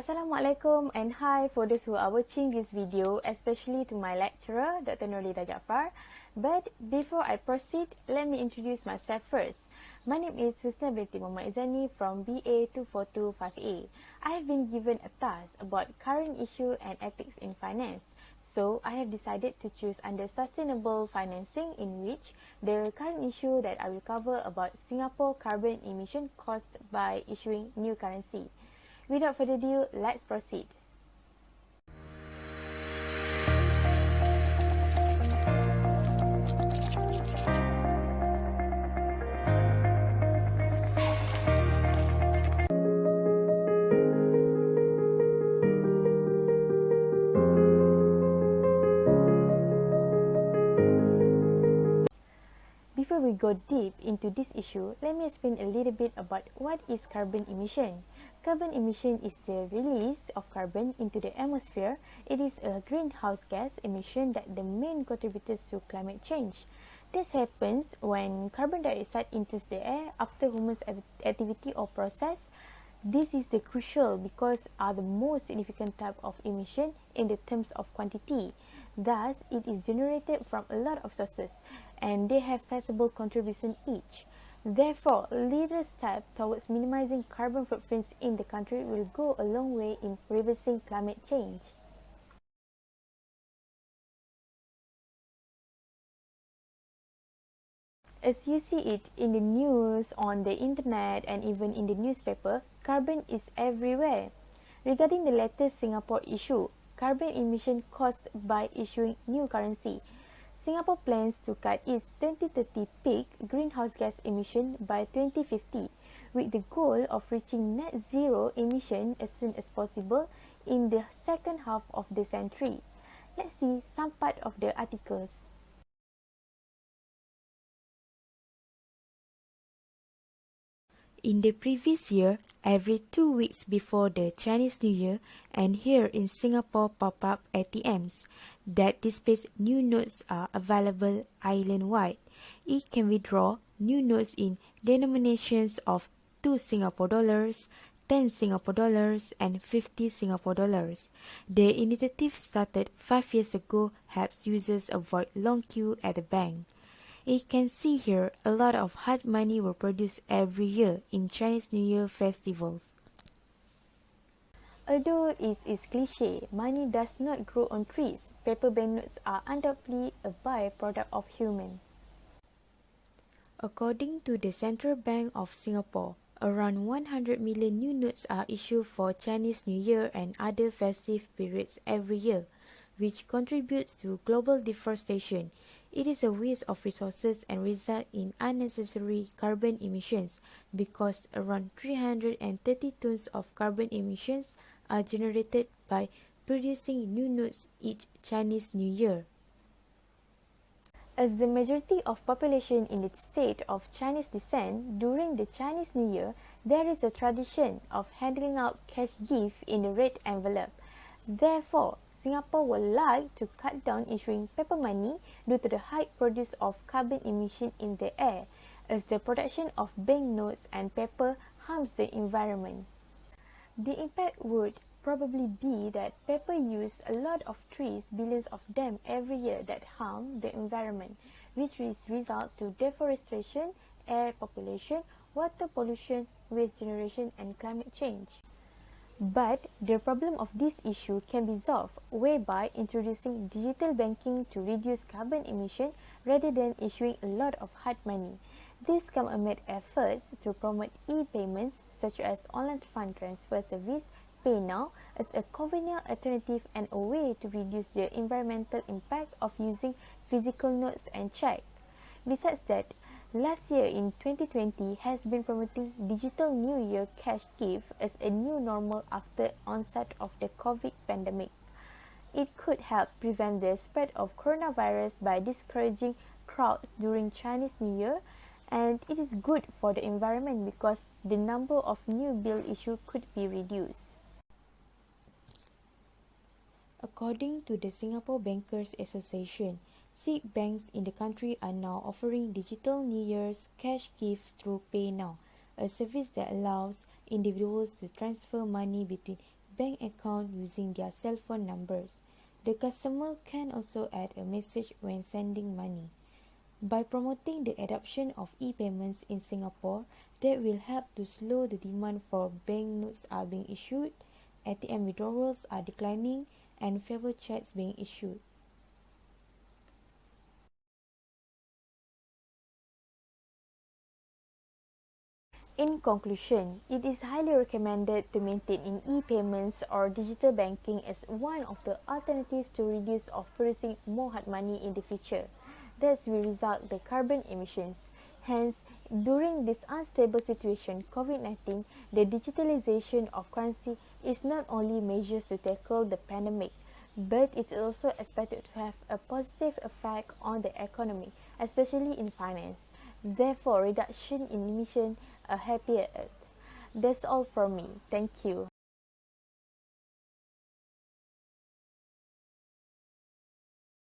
Assalamualaikum and hi for those who are watching this video, especially to my lecturer, Dr. Nurlida Jaafar. But before I proceed, let me introduce myself first. My name is Husniah Ezani from BA 2425A. I have been given a task about current issue and ethics in finance. So, I have decided to choose under sustainable financing, in which the current issue that I will cover about Singapore carbon emission caused by issuing new currency. Without further ado, let's proceed. Before we go deep into this issue, let me explain a little bit about what is carbon emission. Carbon emission is the release of carbon into the atmosphere. It is a greenhouse gas emission that the main contributors to climate change. This happens when carbon dioxide enters the air after human activity or process. This is the crucial because are the most significant type of emission in the terms of quantity. Thus, it is generated from a lot of sources and they have sizable contribution each. Therefore, little step towards minimizing carbon footprints in the country will go a long way in reversing climate change. As you see it in the news, on the internet, and even in the newspaper, carbon is everywhere. Regarding the latest Singapore issue, carbon emission caused by issuing new currency, Singapore plans to cut its 2030 peak greenhouse gas emission by 2050, with the goal of reaching net zero emission as soon as possible in the second half of the century. Let's see some part of the articles. In the previous year, every 2 weeks before the Chinese New Year, and here in Singapore pop-up ATMs that displays new notes are available island-wide. It can withdraw new notes in denominations of 2 Singapore dollars, 10 Singapore dollars, and 50 Singapore dollars. The initiative started 5 years ago helps users avoid long queue at the bank. You can see here a lot of hard money were produced every year in Chinese New Year festivals. Although it is cliche, money does not grow on trees. Paper banknotes are undoubtedly a byproduct of human. According to the Central Bank of Singapore, around 100 million new notes are issued for Chinese New Year and other festive periods every year, which contributes to global deforestation. It is a waste of resources and result in unnecessary carbon emissions because around 330 tons of carbon emissions are generated by producing new notes each Chinese New Year. As the majority of population in the state of Chinese descent, during the Chinese New Year, there is a tradition of handing out cash gift in a red envelope. Therefore, Singapore would like to cut down issuing paper money due to the high produce of carbon emission in the air, as the production of banknotes and paper harms the environment. The impact would probably be that paper use a lot of trees, billions of them every year that harm the environment, which is result to deforestation, air population, water pollution, waste generation, and climate change. But the problem of this issue can be solved whereby introducing digital banking to reduce carbon emission rather than issuing a lot of hard money. This come amid efforts to promote e-payments such as online fund transfer service PayNow as a convenient alternative and a way to reduce the environmental impact of using physical notes and check. Besides that, last year in 2020 has been promoting digital New Year cash gift as a new normal after onset of the COVID pandemic. It could help prevent the spread of coronavirus by discouraging crowds during Chinese New Year, and it is good for the environment because the number of new bill issue could be reduced. According to the Singapore Bankers Association, 6 banks in the country are now offering digital New Year's cash gift through PayNow, a service that allows individuals to transfer money between bank account using their cell phone numbers. The customer can also add a message when sending money. By promoting the adoption of e-payments in Singapore, that will help to slow the demand for bank notes are being issued, ATM withdrawals are declining, and favor checks being issued. In conclusion, it is highly recommended to maintain in e-payments or digital banking as one of the alternatives to reduce of producing more hard money in the future. Thus will result the carbon emissions. Hence, during this unstable situation, COVID-19, the digitalization of currency is not only measures to tackle the pandemic, but it is also expected to have a positive effect on the economy, especially in finance. Therefore, reduction in emission, a happier earth. That's all from me. Thank you.